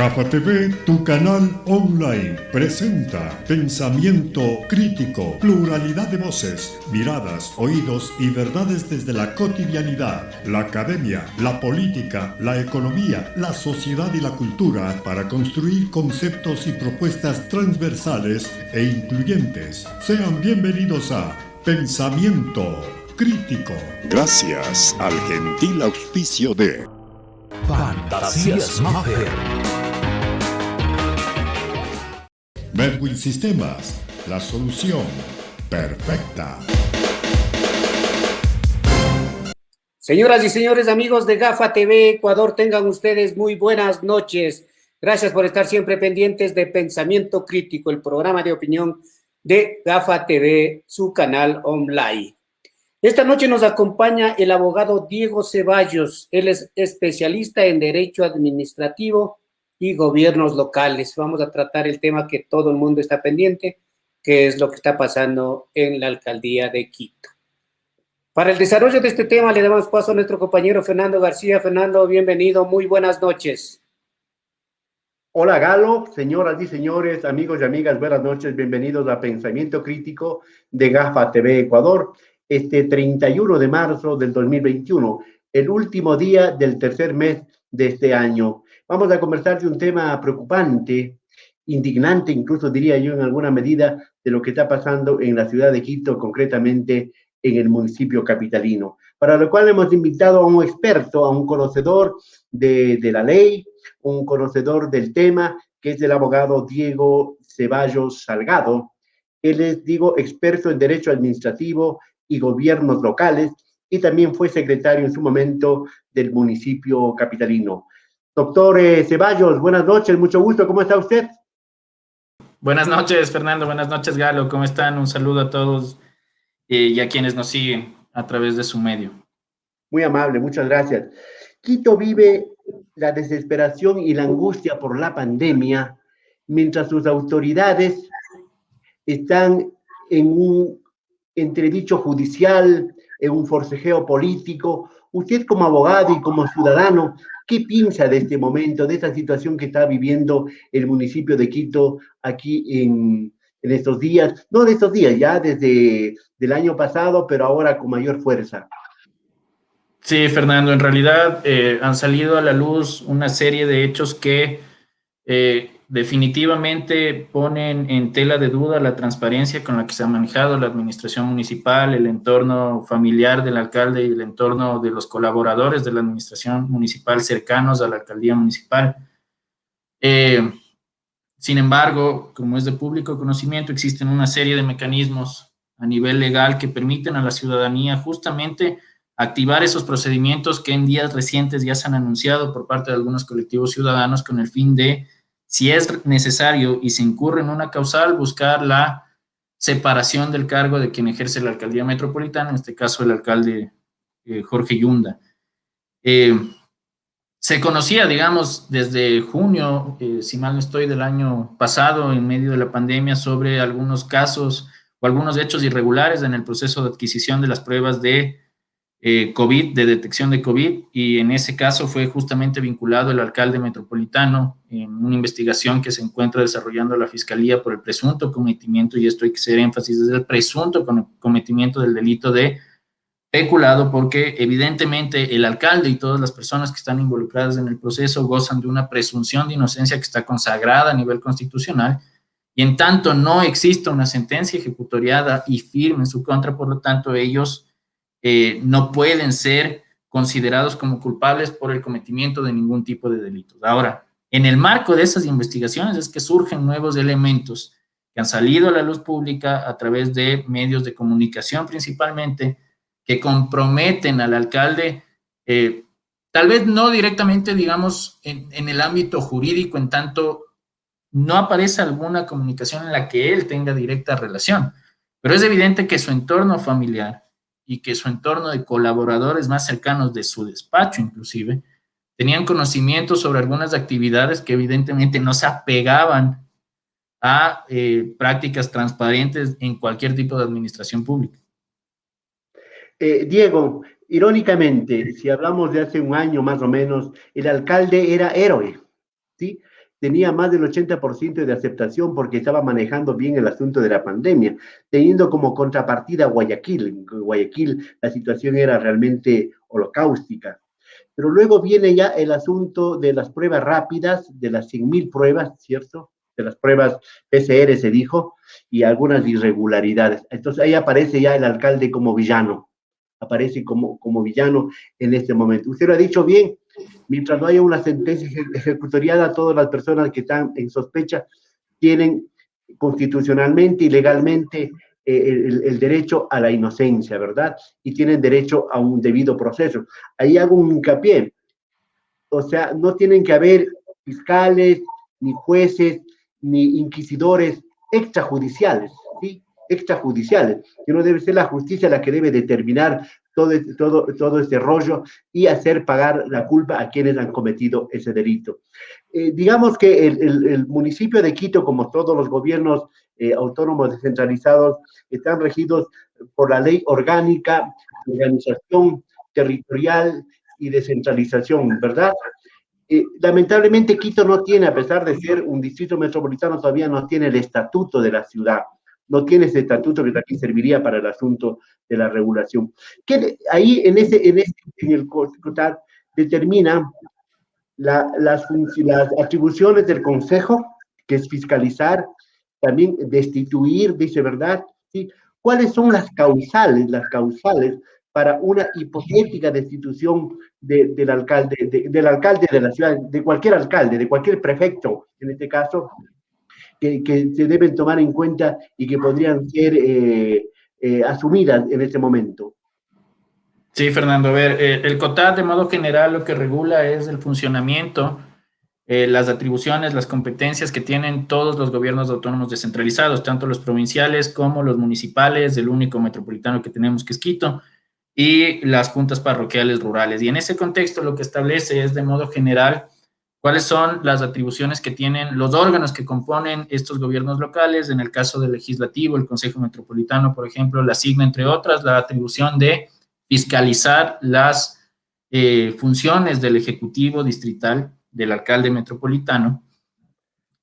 GAFA TV, tu canal online, presenta pensamiento crítico, pluralidad de voces, miradas, oídos y verdades desde la cotidianidad, la academia, la política, la economía, la sociedad y la cultura para construir conceptos y propuestas transversales e incluyentes. Sean bienvenidos a Pensamiento Crítico. Gracias al gentil auspicio de Fantasías Maffer, Medwin Sistemas, la solución perfecta. Señoras y señores, amigos de GAFA TV Ecuador, tengan ustedes muy buenas noches. Gracias por estar siempre pendientes de Pensamiento Crítico, el programa de opinión de GAFA TV, su canal online. Esta noche nos acompaña el abogado Diego Ceballos. Él es especialista en Derecho Administrativo y Gobiernos Locales. Vamos a tratar el tema que todo el mundo está pendiente, que es lo que está pasando en la alcaldía de Quito. Para el desarrollo de este tema le damos paso a nuestro compañero Fernando García. Fernando, bienvenido, muy buenas noches. Hola Galo, señoras y señores, amigos y amigas, buenas noches, bienvenidos a Pensamiento Crítico de GAFA TV Ecuador. Este 31 de marzo del 2021, el último día del tercer mes de este año. Vamos a conversar de un tema preocupante, indignante, incluso diría yo en alguna medida, de lo que está pasando en la ciudad de Quito, concretamente en el municipio capitalino. Para lo cual hemos invitado a un experto, a un conocedor de la ley, un conocedor del tema, que es el abogado Diego Ceballos Salgado. Él es, digo, experto en Derecho Administrativo y Gobiernos Locales, y también fue secretario en su momento del municipio capitalino. Doctor Ceballos, buenas noches, mucho gusto, ¿cómo está usted? Buenas noches, Fernando, buenas noches, Galo, ¿cómo están? Un saludo a todos y a quienes nos siguen a través de su medio. Muy amable, muchas gracias. Quito vive la desesperación y la angustia por la pandemia, mientras sus autoridades están en un entredicho judicial, en un forcejeo político. Usted como abogado y como ciudadano, ¿qué piensa de este momento, de esta situación que está viviendo el municipio de Quito aquí en estos días? No de estos días, ya desde el año pasado, pero ahora con mayor fuerza. Sí, Fernando, en realidad han salido a la luz una serie de hechos que definitivamente ponen en tela de duda la transparencia con la que se ha manejado la administración municipal, el entorno familiar del alcalde y el entorno de los colaboradores de la administración municipal cercanos a la alcaldía municipal. Sin embargo, como es de público conocimiento, existen una serie de mecanismos a nivel legal que permiten a la ciudadanía justamente activar esos procedimientos que en días recientes ya se han anunciado por parte de algunos colectivos ciudadanos con el fin de, si es necesario y se incurre en una causal, buscar la separación del cargo de quien ejerce la alcaldía metropolitana, en este caso el alcalde Jorge Yunda. Se conocía, digamos, desde junio, si mal no estoy, del año pasado, en medio de la pandemia, sobre algunos casos o algunos hechos irregulares en el proceso de adquisición de las pruebas de COVID, de detección de COVID, y en ese caso fue justamente vinculado el alcalde metropolitano en una investigación que se encuentra desarrollando la Fiscalía por el presunto cometimiento, y esto hay que hacer énfasis, desde el presunto cometimiento del delito de peculado, porque evidentemente el alcalde y todas las personas que están involucradas en el proceso gozan de una presunción de inocencia que está consagrada a nivel constitucional, y en tanto no exista una sentencia ejecutoriada y firme en su contra, por lo tanto ellos no pueden ser considerados como culpables por el cometimiento de ningún tipo de delitos. Ahora, en el marco de esas investigaciones es que surgen nuevos elementos que han salido a la luz pública a través de medios de comunicación principalmente, que comprometen al alcalde, tal vez no directamente, digamos, en el ámbito jurídico, en tanto no aparece alguna comunicación en la que él tenga directa relación, pero es evidente que su entorno familiar y que su entorno de colaboradores más cercanos de su despacho inclusive, tenían conocimiento sobre algunas actividades que evidentemente no se apegaban a prácticas transparentes en cualquier tipo de administración pública. Diego, irónicamente, si hablamos de hace un año más o menos, el alcalde era héroe, ¿sí? tenía más del 80% de aceptación porque estaba manejando bien el asunto de la pandemia, teniendo como contrapartida Guayaquil. En Guayaquil la situación era realmente holocaustica. Pero luego viene ya el asunto de las pruebas rápidas, de las 100.000 pruebas, ¿cierto? De las pruebas PCR se dijo, y algunas irregularidades. Entonces ahí aparece ya el alcalde como villano, aparece como villano en este momento. Usted lo ha dicho bien, mientras no haya una sentencia ejecutoriada, todas las personas que están en sospecha tienen constitucionalmente y legalmente el derecho a la inocencia, ¿verdad? Y tienen derecho a un debido proceso. Ahí hago un hincapié. O sea, no tienen que haber fiscales, ni jueces, ni inquisidores extrajudiciales, ¿sí? Extrajudiciales, que no debe ser la justicia la que debe determinar todo este rollo y hacer pagar la culpa a quienes han cometido ese delito. Digamos que el municipio de Quito, como todos los gobiernos autónomos descentralizados, están regidos por la ley orgánica de organización territorial y descentralización, ¿verdad? Lamentablemente Quito no tiene, a pesar de ser un distrito metropolitano, todavía no tiene el estatuto de la ciudad, no tiene ese estatuto que también serviría para el asunto de la regulación. Que ahí en el COTAD determina las atribuciones del Consejo, que es fiscalizar, también destituir, dice, ¿verdad? ¿Sí? ¿Cuáles son las causales para una hipotética destitución del alcalde de la ciudad, de cualquier prefecto, en este caso, que se deben tomar en cuenta y que podrían ser asumidas en este momento? Sí, Fernando, a ver, el COTAD de modo general lo que regula es el funcionamiento, las atribuciones, las competencias que tienen todos los gobiernos autónomos descentralizados, tanto los provinciales como los municipales, el único metropolitano que tenemos que es Quito, y las juntas parroquiales rurales. Y en ese contexto lo que establece es de modo general cuáles son las atribuciones que tienen los órganos que componen estos gobiernos locales. En el caso del legislativo, el Consejo Metropolitano, por ejemplo, le asigna, entre otras, la atribución de fiscalizar las funciones del Ejecutivo Distrital, del alcalde metropolitano,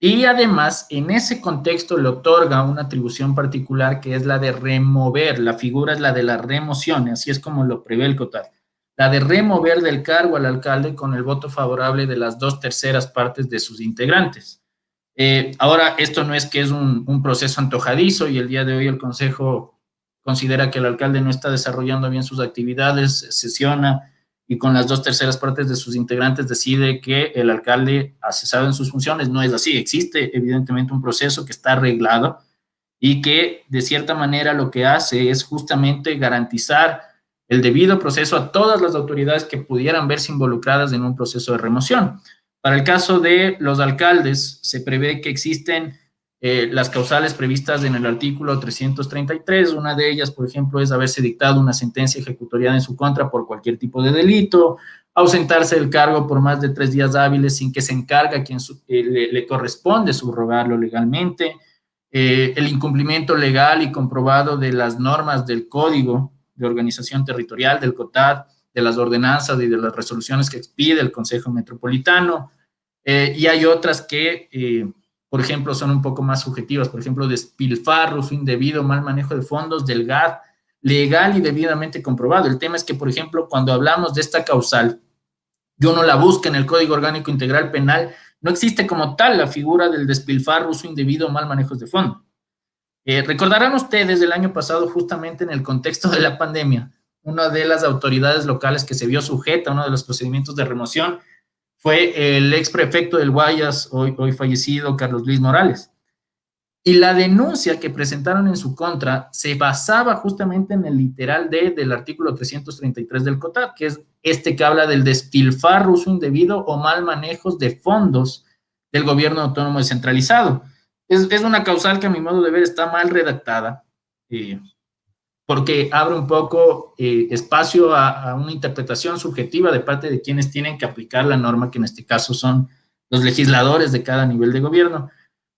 y además en ese contexto le otorga una atribución particular que es la de remover, la figura es la de la remoción, así es como lo prevé el COTAD, la de remover del cargo al alcalde con el voto favorable de las 2/3 partes de sus integrantes. Ahora, esto no es que es un proceso antojadizo y el día de hoy el Consejo considera que el alcalde no está desarrollando bien sus actividades, sesiona y con las 2/3 partes de sus integrantes decide que el alcalde ha cesado en sus funciones. No es así, existe evidentemente un proceso que está arreglado y que de cierta manera lo que hace es justamente garantizar el debido proceso a todas las autoridades que pudieran verse involucradas en un proceso de remoción. Para el caso de los alcaldes, se prevé que existen las causales previstas en el artículo 333, una de ellas, por ejemplo, es haberse dictado una sentencia ejecutoriada en su contra por cualquier tipo de delito, ausentarse del cargo por más de 3 días hábiles sin que se encargue a quien le corresponde subrogarlo legalmente, el incumplimiento legal y comprobado de las normas del Código de Organización Territorial, del COTAD, de las ordenanzas y de las resoluciones que expide el Consejo Metropolitano, y hay otras que por ejemplo, son un poco más subjetivas, por ejemplo, despilfarros, indebido, mal manejo de fondos del GAD, legal y debidamente comprobado. El tema es que, por ejemplo, cuando hablamos de esta causal, y uno la busca en el Código Orgánico Integral Penal, no existe como tal la figura del despilfarro, uso indebido, mal manejo de fondo. Recordarán ustedes el año pasado, justamente en el contexto de la pandemia, una de las autoridades locales que se vio sujeta a uno de los procedimientos de remoción fue el ex prefecto del Guayas, hoy fallecido, Carlos Luis Morales. Y la denuncia que presentaron en su contra se basaba justamente en el literal del artículo 333 del COTAD, que es este que habla del despilfarro, uso indebido o mal manejos de fondos del gobierno autónomo descentralizado. Es una causal que a mi modo de ver está mal redactada, porque abre un poco espacio a una interpretación subjetiva de parte de quienes tienen que aplicar la norma, que en este caso son los legisladores de cada nivel de gobierno.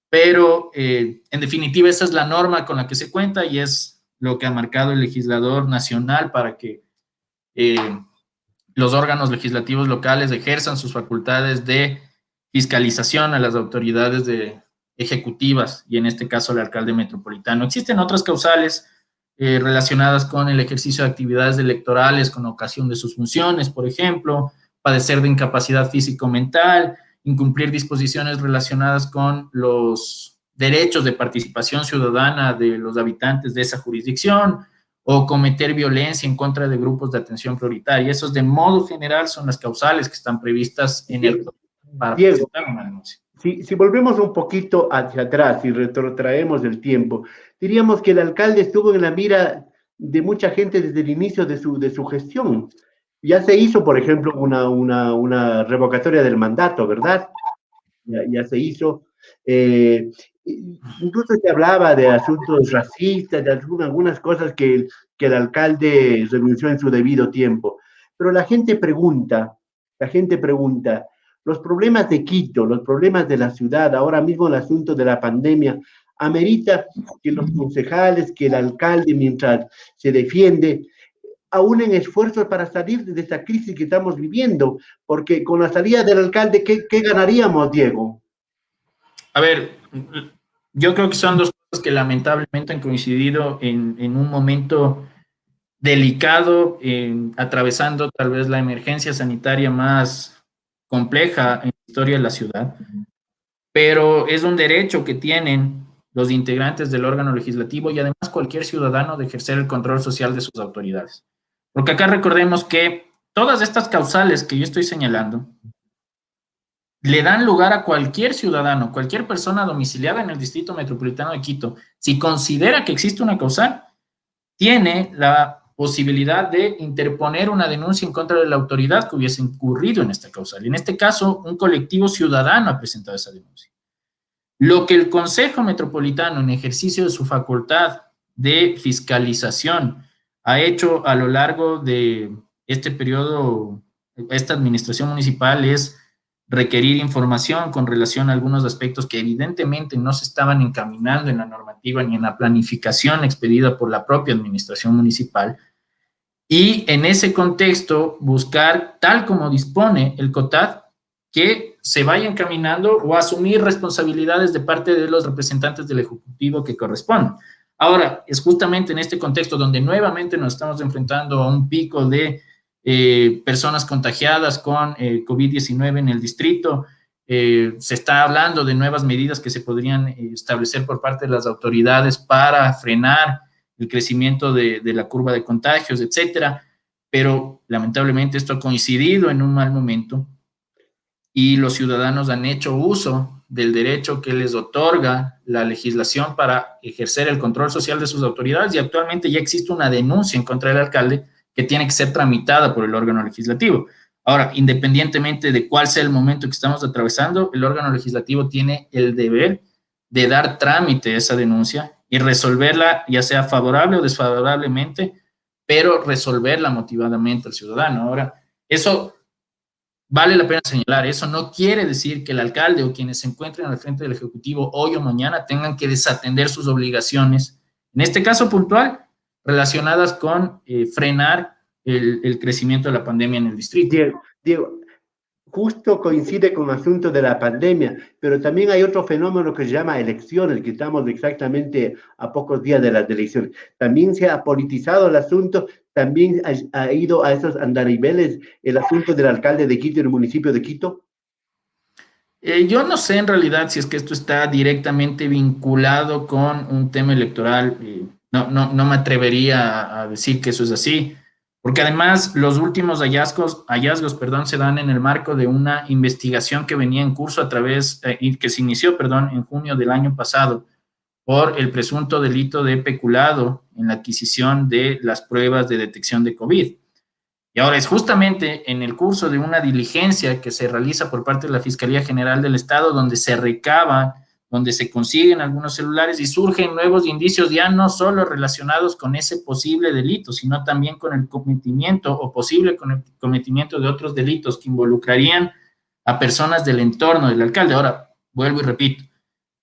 Pero, en definitiva, esa es la norma con la que se cuenta y es lo que ha marcado el legislador nacional para que los órganos legislativos locales ejerzan sus facultades de fiscalización a las autoridades ejecutivas y en este caso al alcalde metropolitano. Existen otras causales relacionadas con el ejercicio de actividades electorales con ocasión de sus funciones, por ejemplo, padecer de incapacidad físico-mental, incumplir disposiciones relacionadas con los derechos de participación ciudadana de los habitantes de esa jurisdicción o cometer violencia en contra de grupos de atención prioritaria. Esos de modo general son las causales que están previstas en el para Diego, presentar una denuncia. si volvemos un poquito hacia atrás y retrotraemos el tiempo, diríamos que el alcalde estuvo en la mira de mucha gente desde el inicio de su gestión. Ya se hizo, por ejemplo, una revocatoria del mandato, ¿verdad? Ya se hizo. Incluso se hablaba de asuntos racistas, de algunas cosas que el alcalde renunció en su debido tiempo. Pero la gente pregunta, los problemas de Quito, los problemas de la ciudad, ahora mismo el asunto de la pandemia, amerita que los concejales, que el alcalde, mientras se defiende, aúnen esfuerzos para salir de esta crisis que estamos viviendo, porque con la salida del alcalde, ¿qué ganaríamos, Diego? A ver, yo creo que son dos cosas que lamentablemente han coincidido en un momento delicado, atravesando tal vez la emergencia sanitaria más compleja en la historia de la ciudad, pero es un derecho que tienen los integrantes del órgano legislativo y además cualquier ciudadano de ejercer el control social de sus autoridades. Porque acá recordemos que todas estas causales que yo estoy señalando le dan lugar a cualquier ciudadano, cualquier persona domiciliada en el Distrito Metropolitano de Quito, si considera que existe una causal, tiene la posibilidad de interponer una denuncia en contra de la autoridad que hubiese incurrido en esta causal. En este caso, un colectivo ciudadano ha presentado esa denuncia. Lo que el Consejo Metropolitano, en ejercicio de su facultad de fiscalización, ha hecho a lo largo de este periodo, esta administración municipal, es requerir información con relación a algunos aspectos que evidentemente no se estaban encaminando en la normativa ni en la planificación expedida por la propia administración municipal. Y en ese contexto, buscar, tal como dispone el COTAD, que se vaya encaminando o asumir responsabilidades de parte de los representantes del Ejecutivo que corresponden. Ahora, es justamente en este contexto donde nuevamente nos estamos enfrentando a un pico de personas contagiadas con COVID-19 en el distrito. Se está hablando de nuevas medidas que se podrían establecer por parte de las autoridades para frenar el crecimiento de la curva de contagios, etcétera, pero lamentablemente esto ha coincidido en un mal momento y los ciudadanos han hecho uso del derecho que les otorga la legislación para ejercer el control social de sus autoridades y actualmente ya existe una denuncia en contra del alcalde que tiene que ser tramitada por el órgano legislativo. Ahora, independientemente de cuál sea el momento que estamos atravesando, el órgano legislativo tiene el deber de dar trámite a esa denuncia y resolverla, ya sea favorable o desfavorablemente, pero resolverla motivadamente al ciudadano. Ahora, eso vale la pena señalar, eso no quiere decir que el alcalde o quienes se encuentren al frente del Ejecutivo hoy o mañana tengan que desatender sus obligaciones, en este caso puntual, relacionadas con frenar el crecimiento de la pandemia en el distrito. Diego, justo coincide con el asunto de la pandemia, pero también hay otro fenómeno que se llama elecciones, que estamos exactamente a pocos días de las elecciones. También se ha politizado el asunto, también ha ido a esos andariveles el asunto del alcalde de Quito en el municipio de Quito. Yo no sé en realidad si es que esto está directamente vinculado con un tema electoral. No me atrevería a decir que eso es así, porque además los últimos hallazgos, se dan en el marco de una investigación que venía en curso que se inició, en junio del año pasado, por el presunto delito de peculado en la adquisición de las pruebas de detección de COVID. Y ahora es justamente en el curso de una diligencia que se realiza por parte de la Fiscalía General del Estado donde se recaban, donde se consiguen algunos celulares y surgen nuevos indicios ya no solo relacionados con ese posible delito, sino también con el cometimiento o posible con el cometimiento de otros delitos que involucrarían a personas del entorno del alcalde. Ahora, vuelvo y repito,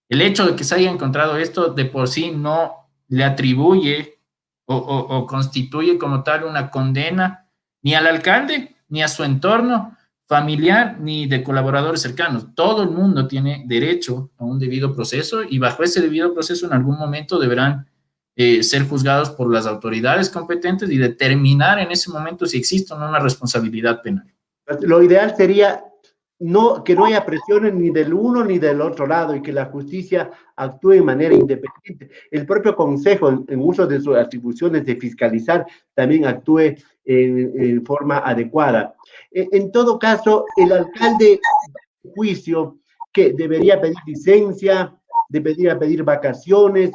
el hecho de que se haya encontrado esto de por sí no le atribuye o constituye como tal una condena ni al alcalde ni a su entorno familiar ni de colaboradores cercanos. Todo el mundo tiene derecho a un debido proceso y bajo ese debido proceso en algún momento deberán ser juzgados por las autoridades competentes y determinar en ese momento si existe o no una responsabilidad penal. Lo ideal sería que no haya presiones ni del uno ni del otro lado y que la justicia actúe de manera independiente. El propio Consejo, en uso de sus atribuciones de fiscalizar, también actúe en forma adecuada. En todo caso, el alcalde de juicio que debería pedir licencia, debería pedir vacaciones,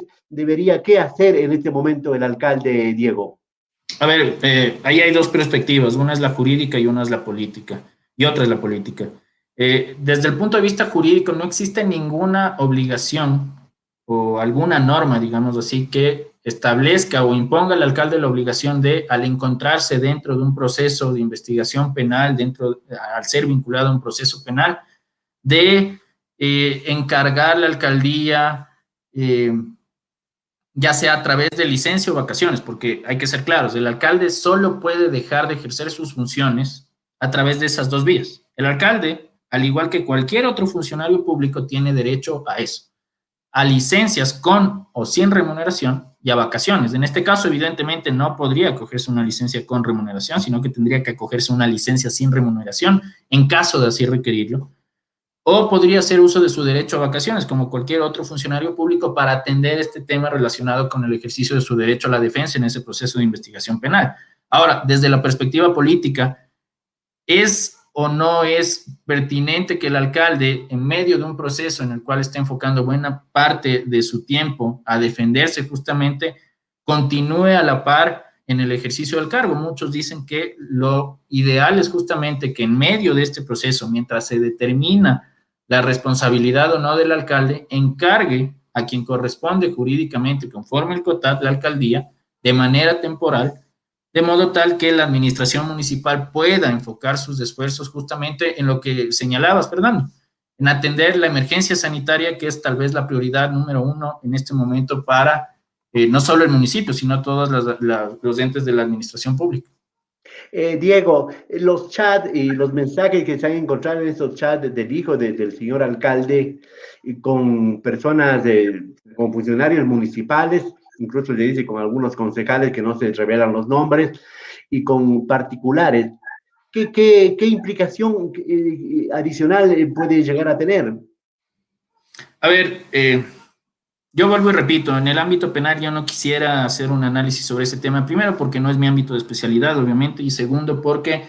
¿qué hacer en este momento el alcalde, Diego? A ver, ahí hay dos perspectivas, una es la jurídica y una es la política, y otra es la política. Desde el punto de vista jurídico no existe ninguna obligación o alguna norma, digamos así, que establezca o imponga al alcalde la obligación de, al encontrarse dentro de un proceso de investigación penal, al ser vinculado a un proceso penal, de encargar la alcaldía, ya sea a través de licencia o vacaciones, porque hay que ser claros, el alcalde solo puede dejar de ejercer sus funciones a través de esas dos vías. El alcalde, al igual que cualquier otro funcionario público, tiene derecho a eso, a licencias con o sin remuneración y a vacaciones. En este caso, evidentemente, no podría acogerse una licencia con remuneración, sino que tendría que acogerse una licencia sin remuneración en caso de así requerirlo. O podría hacer uso de su derecho a vacaciones, como cualquier otro funcionario público, para atender este tema relacionado con el ejercicio de su derecho a la defensa en ese proceso de investigación penal. Ahora, desde la perspectiva política, ¿es o no es pertinente que el alcalde, en medio de un proceso en el cual está enfocando buena parte de su tiempo a defenderse justamente, continúe a la par en el ejercicio del cargo? Muchos dicen que lo ideal es justamente que en medio de este proceso, mientras se determina la responsabilidad o no del alcalde, encargue a quien corresponde jurídicamente, conforme el COTAD, la alcaldía, de manera temporal, de modo tal que la administración municipal pueda enfocar sus esfuerzos justamente en lo que señalabas, Fernando, en atender la emergencia sanitaria, que es tal vez la prioridad número uno en este momento para no solo el municipio, sino todos los entes de la administración pública. Diego, los chats y los mensajes que se han encontrado en esos chats del hijo del señor alcalde con personas, con funcionarios municipales, incluso le dice con algunos concejales que no se revelan los nombres, y con particulares, ¿qué implicación adicional puede llegar a tener? A ver, yo vuelvo y repito, en el ámbito penal yo no quisiera hacer un análisis sobre ese tema, primero porque no es mi ámbito de especialidad, obviamente, y segundo porque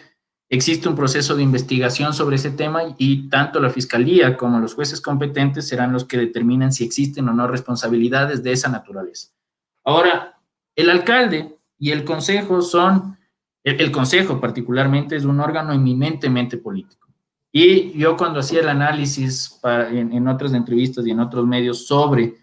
existe un proceso de investigación sobre ese tema y tanto la fiscalía como los jueces competentes serán los que determinen si existen o no responsabilidades de esa naturaleza. Ahora, el alcalde y el consejo el consejo particularmente es un órgano eminentemente político. Y yo cuando hacía el análisis en otras entrevistas y en otros medios sobre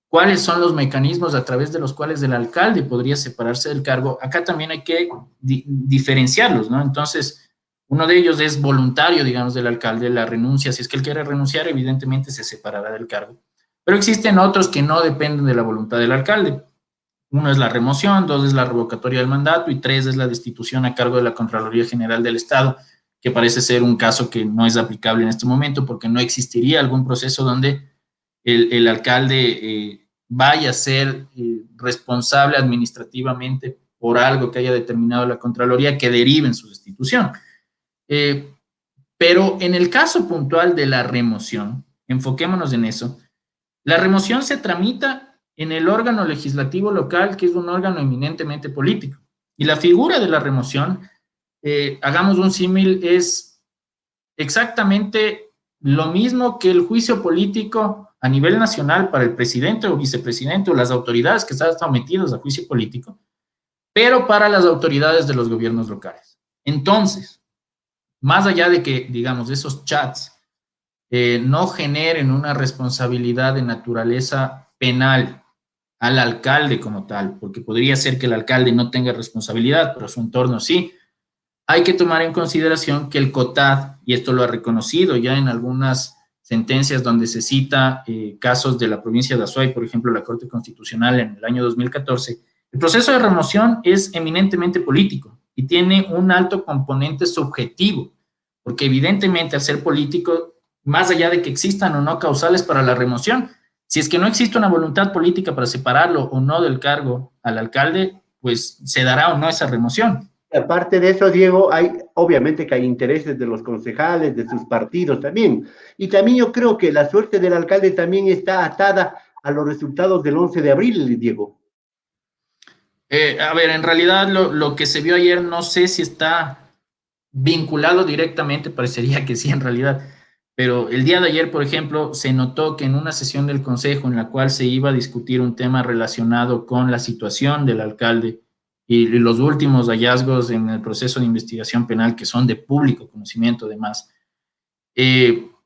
cuáles son los mecanismos a través de los cuales el alcalde podría separarse del cargo, acá también hay que diferenciarlos, ¿no? Entonces, uno de ellos es voluntario, digamos, del alcalde, la renuncia. Si es que él quiere renunciar, evidentemente se separará del cargo. Pero existen otros que no dependen de la voluntad del alcalde. Uno es la remoción, dos es la revocatoria del mandato y tres es la destitución a cargo de la Contraloría General del Estado, que parece ser un caso que no es aplicable en este momento porque no existiría algún proceso donde el alcalde vaya a ser responsable administrativamente por algo que haya determinado la Contraloría que derive en su destitución. Pero en el caso puntual de la remoción, enfoquémonos en eso, la remoción se tramita en el órgano legislativo local, que es un órgano eminentemente político. Y la figura de la remoción, hagamos un símil, es exactamente lo mismo que el juicio político a nivel nacional para el presidente o vicepresidente o las autoridades que están sometidas a juicio político, pero para las autoridades de los gobiernos locales. Entonces, más allá de que, digamos, esos chats no generen una responsabilidad de naturaleza penal al alcalde como tal, porque podría ser que el alcalde no tenga responsabilidad, pero su entorno sí, hay que tomar en consideración que el COTAD, y esto lo ha reconocido ya en algunas sentencias donde se cita casos de la provincia de Azuay, por ejemplo, la Corte Constitucional en el año 2014, el proceso de remoción es eminentemente político y tiene un alto componente subjetivo, porque evidentemente al ser político, más allá de que existan o no causales para la remoción, si es que no existe una voluntad política para separarlo o no del cargo al alcalde, pues se dará o no esa remoción. Aparte de eso, Diego, obviamente que hay intereses de los concejales, de sus partidos también. Y también yo creo que la suerte del alcalde también está atada a los resultados del 11 de abril, Diego. A ver, en realidad lo que se vio ayer no sé si está vinculado directamente, parecería que sí en realidad, pero el día de ayer, por ejemplo, se notó que en una sesión del Consejo en la cual se iba a discutir un tema relacionado con la situación del alcalde y los últimos hallazgos en el proceso de investigación penal que son de público conocimiento además,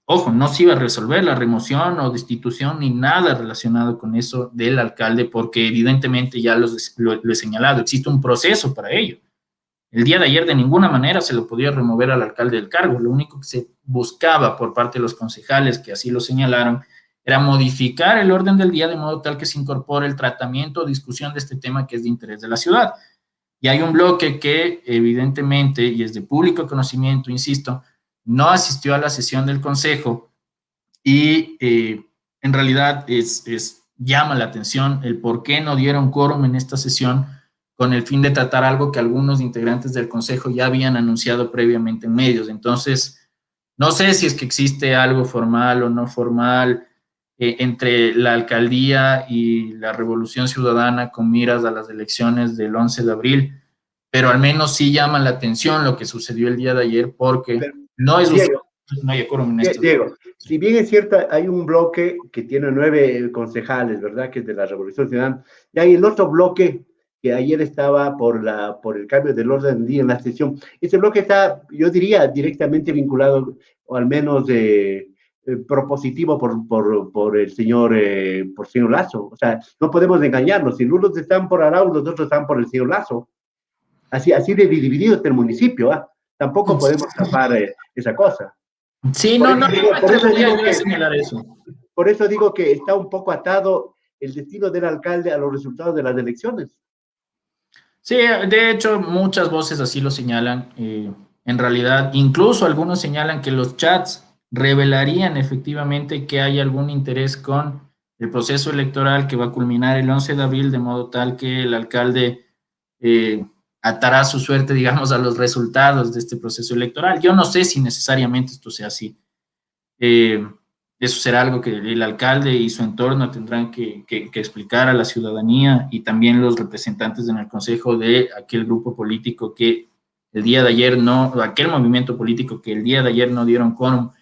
ojo, no se iba a resolver la remoción o destitución ni nada relacionado con eso del alcalde porque evidentemente ya lo he señalado, existe un proceso para ello. El día de ayer de ninguna manera se lo podía remover al alcalde del cargo. Lo único que se buscaba por parte de los concejales, que así lo señalaron, era modificar el orden del día de modo tal que se incorpore el tratamiento o discusión de este tema que es de interés de la ciudad. Y hay un bloque que evidentemente, y es de público conocimiento, insisto, no asistió a la sesión del consejo y en realidad llama la atención el por qué no dieron quórum en esta sesión con el fin de tratar algo que algunos integrantes del consejo ya habían anunciado previamente en medios. Entonces, no sé si es que existe algo formal o no formal entre la alcaldía y la Revolución Ciudadana con miras a las elecciones del 11 de abril, pero al menos sí llama la atención lo que sucedió el día de ayer porque Pero, no es Diego, no hay quórum en esto. Diego, si bien es cierto, hay un bloque que tiene 9 concejales, ¿verdad? Que es de la Revolución Ciudadana, y hay el otro bloque que ayer estaba por el cambio del orden del día en la sesión. Ese bloque está, yo diría, directamente vinculado, o al menos propositivo por el señor Lazo. O sea, no podemos engañarnos. Si unos están por Arauz, los otros están por el señor Lazo. Así de dividido está el municipio, ¿ah? Tampoco podemos tapar esa cosa. Sí, Por eso digo que está un poco atado el destino del alcalde a los resultados de las elecciones. Sí, de hecho, muchas voces así lo señalan. En realidad, incluso algunos señalan que los chats revelarían efectivamente que hay algún interés con el proceso electoral que va a culminar el 11 de abril, de modo tal que el alcalde atará su suerte, digamos, a los resultados de este proceso electoral. Yo no sé si necesariamente esto sea así. Eso será algo que el alcalde y su entorno tendrán que explicar a la ciudadanía y también los representantes en el consejo de aquel grupo político que el día de ayer aquel movimiento político que el día de ayer no dieron quórum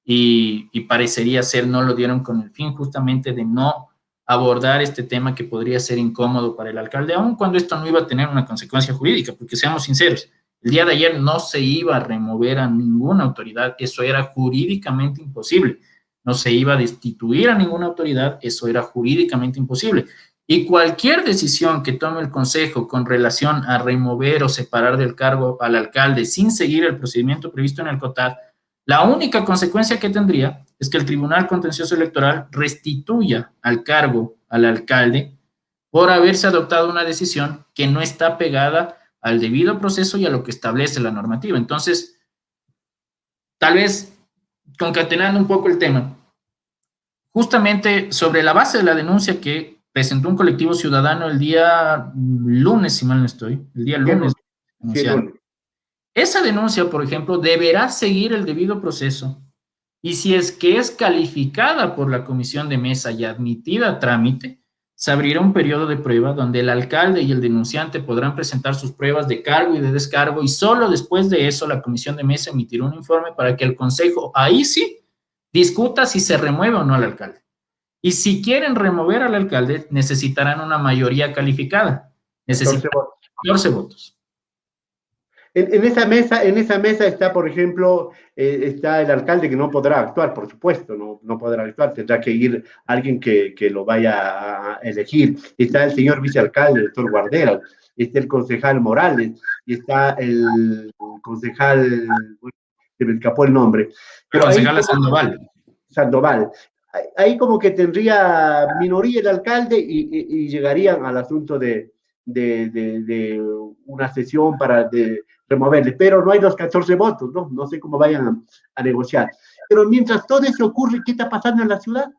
y parecería ser no lo dieron con el fin justamente de no abordar este tema que podría ser incómodo para el alcalde, aun cuando esto no iba a tener una consecuencia jurídica, porque seamos sinceros, el día de ayer no se iba a remover a ninguna autoridad, eso era jurídicamente imposible. No se iba a destituir a ninguna autoridad, eso era jurídicamente imposible. Y cualquier decisión que tome el Consejo con relación a remover o separar del cargo al alcalde sin seguir el procedimiento previsto en el COTAD, la única consecuencia que tendría es que el Tribunal Contencioso Electoral restituya al cargo al alcalde por haberse adoptado una decisión que no está pegada al debido proceso y a lo que establece la normativa. Entonces, tal vez concatenando un poco el tema, justamente sobre la base de la denuncia que presentó un colectivo ciudadano el día lunes, si mal no estoy, el día lunes. Esa denuncia, por ejemplo, deberá seguir el debido proceso y si es que es calificada por la comisión de mesa y admitida a trámite, se abrirá un periodo de prueba donde el alcalde y el denunciante podrán presentar sus pruebas de cargo y de descargo y solo después de eso la comisión de mesa emitirá un informe para que el consejo, ahí sí, discuta si se remueve o no al alcalde. Y si quieren remover al alcalde, necesitarán una mayoría calificada. Necesitan 14 votos. En esa mesa está, por ejemplo, está el alcalde que no podrá actuar, por supuesto, no podrá actuar, tendrá que ir alguien que lo vaya a elegir. Está el señor vicealcalde, el doctor Guardera, está el concejal Morales, y está el concejal, se me escapó el nombre. Pero el concejal Sandoval. Ahí como que tendría minoría el alcalde y llegarían al asunto de una sesión removerle, pero no hay los 14 votos, ¿no? No sé cómo vayan a negociar. Pero mientras todo eso ocurre, ¿qué está pasando en la ciudad?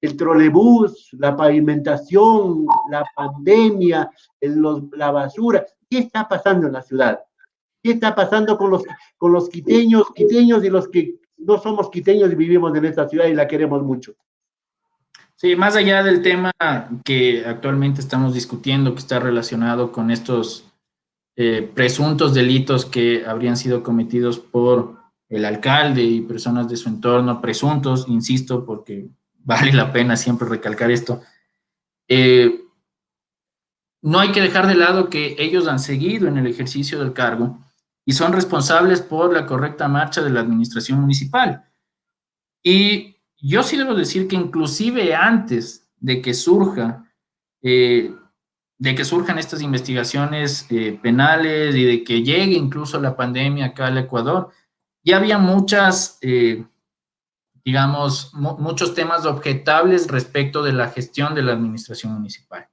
El trolebús, la pavimentación, la pandemia, la basura. ¿Qué está pasando en la ciudad? ¿Qué está pasando con los quiteños y los que no somos quiteños y vivimos en esta ciudad y la queremos mucho? Sí, más allá del tema que actualmente estamos discutiendo, que está relacionado con estos presuntos delitos que habrían sido cometidos por el alcalde y personas de su entorno, presuntos, insisto, porque vale la pena siempre recalcar esto. No hay que dejar de lado que ellos han seguido en el ejercicio del cargo y son responsables por la correcta marcha de la administración municipal. Y yo sí debo decir que inclusive antes de que surjan estas investigaciones penales y de que llegue incluso la pandemia acá al Ecuador, ya había muchos temas objetables respecto de la gestión de la administración municipal.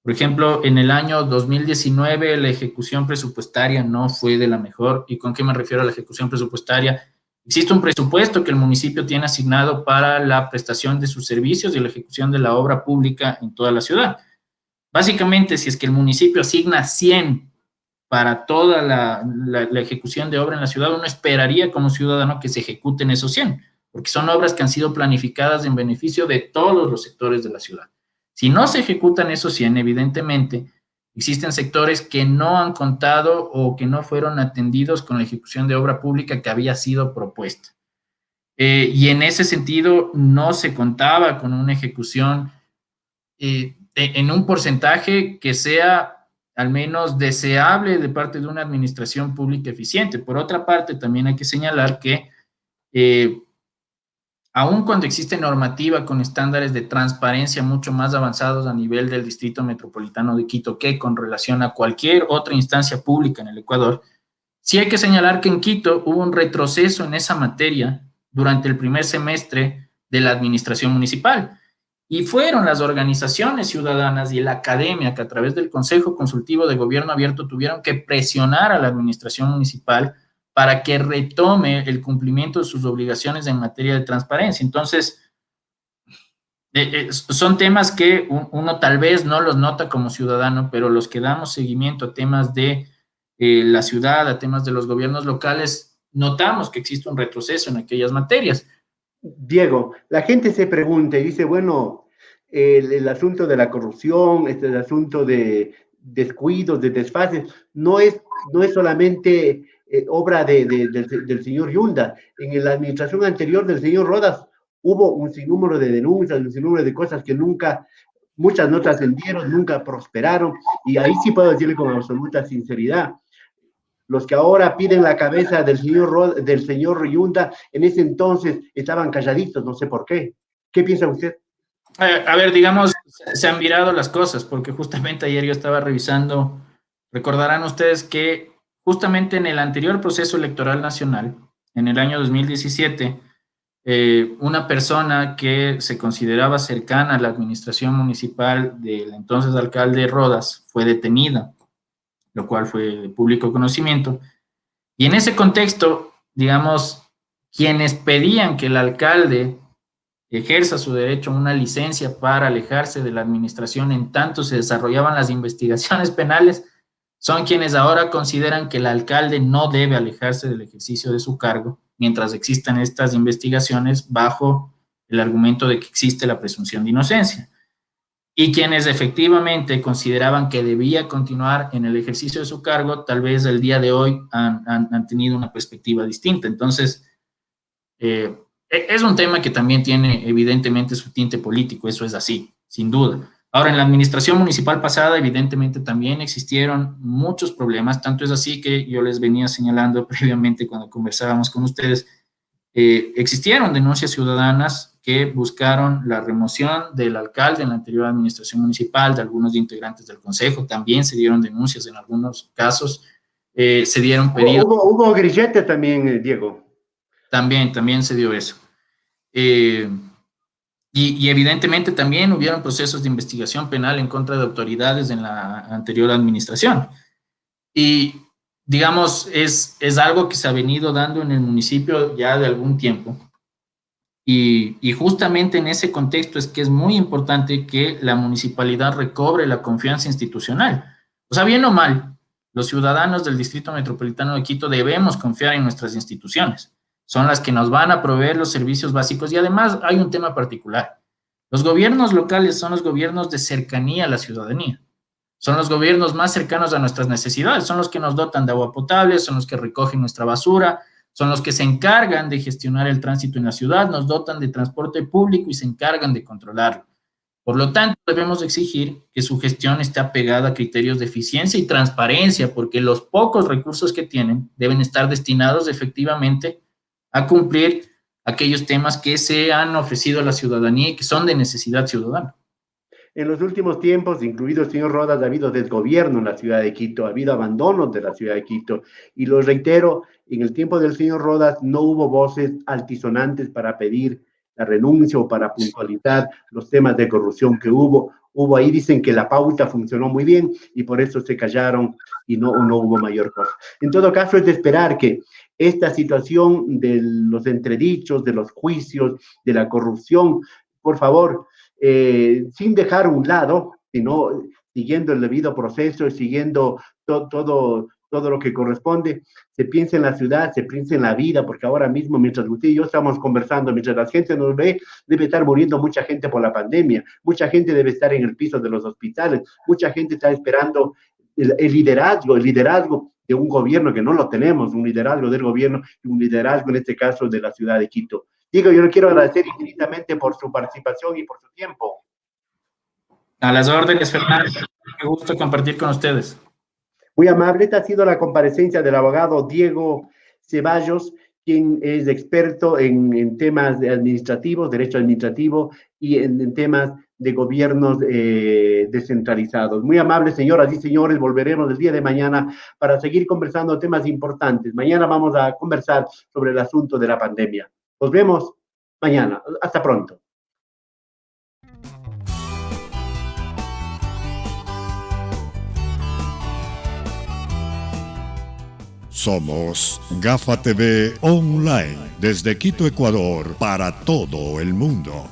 Por ejemplo, en el año 2019 la ejecución presupuestaria no fue de la mejor. ¿Y con qué me refiero a la ejecución presupuestaria? Existe un presupuesto que el municipio tiene asignado para la prestación de sus servicios y la ejecución de la obra pública en toda la ciudad. Básicamente, si es que el municipio asigna 100 para toda la ejecución de obra en la ciudad, uno esperaría como ciudadano que se ejecuten esos 100, porque son obras que han sido planificadas en beneficio de todos los sectores de la ciudad. Si no se ejecutan esos 100, evidentemente, existen sectores que no han contado o que no fueron atendidos con la ejecución de obra pública que había sido propuesta. Y en ese sentido, no se contaba con una ejecución en un porcentaje que sea al menos deseable de parte de una administración pública eficiente. Por otra parte, también hay que señalar que aun cuando existe normativa con estándares de transparencia mucho más avanzados a nivel del Distrito Metropolitano de Quito que con relación a cualquier otra instancia pública en el Ecuador, sí hay que señalar que en Quito hubo un retroceso en esa materia durante el primer semestre de la administración municipal. Y fueron las organizaciones ciudadanas y la academia que a través del Consejo Consultivo de Gobierno Abierto tuvieron que presionar a la administración municipal para que retome el cumplimiento de sus obligaciones en materia de transparencia. Entonces, son temas que uno tal vez no los nota como ciudadano, pero los que damos seguimiento a temas de la ciudad, a temas de los gobiernos locales, notamos que existe un retroceso en aquellas materias. Diego, la gente se pregunta y dice, bueno, el asunto de la corrupción, el asunto de descuidos, de desfases, no es solamente obra del señor Yunda. En la administración anterior del señor Rodas hubo un sinnúmero de denuncias, un sinnúmero de cosas que muchas no trascendieron, nunca prosperaron, y ahí sí puedo decirle con absoluta sinceridad, los que ahora piden la cabeza del señor Yunda, en ese entonces estaban calladitos, no sé por qué. ¿Qué piensa usted? A ver, digamos, se han virado las cosas, porque justamente ayer yo estaba revisando, recordarán ustedes que justamente en el anterior proceso electoral nacional, en el año 2017, una persona que se consideraba cercana a la administración municipal del entonces alcalde Rodas fue detenida, lo cual fue de público conocimiento. Y en ese contexto, digamos, quienes pedían que el alcalde ejerza su derecho a una licencia para alejarse de la administración en tanto se desarrollaban las investigaciones penales, son quienes ahora consideran que el alcalde no debe alejarse del ejercicio de su cargo mientras existan estas investigaciones bajo el argumento de que existe la presunción de inocencia. Y quienes efectivamente consideraban que debía continuar en el ejercicio de su cargo, tal vez el día de hoy han tenido una perspectiva distinta. Entonces, es un tema que también tiene evidentemente su tinte político, eso es así, sin duda. Ahora, en la administración municipal pasada, evidentemente también existieron muchos problemas, tanto es así que yo les venía señalando previamente cuando conversábamos con ustedes, existieron denuncias ciudadanas que buscaron la remoción del alcalde en la anterior administración municipal, de algunos integrantes del consejo, también se dieron denuncias en algunos casos, se dieron pedidos. Hubo grillete también, Diego. También se dio eso. Y evidentemente también hubieron procesos de investigación penal en contra de autoridades en la anterior administración. Y digamos, es algo que se ha venido dando en el municipio ya de algún tiempo. Y justamente en ese contexto es que es muy importante que la municipalidad recobre la confianza institucional. O sea, bien o mal, los ciudadanos del Distrito Metropolitano de Quito debemos confiar en nuestras instituciones. Son las que nos van a proveer los servicios básicos y además hay un tema particular. Los gobiernos locales son los gobiernos de cercanía a la ciudadanía. Son los gobiernos más cercanos a nuestras necesidades, son los que nos dotan de agua potable, son los que recogen nuestra basura, son los que se encargan de gestionar el tránsito en la ciudad, nos dotan de transporte público y se encargan de controlarlo. Por lo tanto, debemos exigir que su gestión esté apegada a criterios de eficiencia y transparencia, porque los pocos recursos que tienen deben estar destinados efectivamente a cumplir aquellos temas que se han ofrecido a la ciudadanía y que son de necesidad ciudadana. En los últimos tiempos, incluido el señor Rodas, ha habido desgobierno en la ciudad de Quito, ha habido abandono de la ciudad de Quito. Y lo reitero, en el tiempo del señor Rodas no hubo voces altisonantes para pedir la renuncia o para puntualizar los temas de corrupción que hubo. Ahí dicen que la pauta funcionó muy bien y por eso se callaron y no hubo mayor cosa. En todo caso, es de esperar que esta situación de los entredichos, de los juicios, de la corrupción, por favor, sin dejar a un lado, sino siguiendo el debido proceso y siguiendo todo lo que corresponde, se piensa en la ciudad, se piensa en la vida, porque ahora mismo, mientras usted y yo estamos conversando, mientras la gente nos ve, debe estar muriendo mucha gente por la pandemia, mucha gente debe estar en el piso de los hospitales, mucha gente está esperando el liderazgo de un gobierno que no lo tenemos, un liderazgo del gobierno y un liderazgo, en este caso, de la ciudad de Quito. Diego, yo le quiero agradecer infinitamente por su participación y por su tiempo. A las órdenes, Fernando. Qué gusto compartir con ustedes. Muy amable. Esta ha sido la comparecencia del abogado Diego Ceballos, quien es experto en temas administrativos, derecho administrativo y en temas de gobiernos descentralizados. Muy amable, señoras y señores. Volveremos el día de mañana para seguir conversando temas importantes. Mañana vamos a conversar sobre el asunto de la pandemia. Nos vemos mañana. Hasta pronto. Somos Gafa TV Online, desde Quito, Ecuador, para todo el mundo.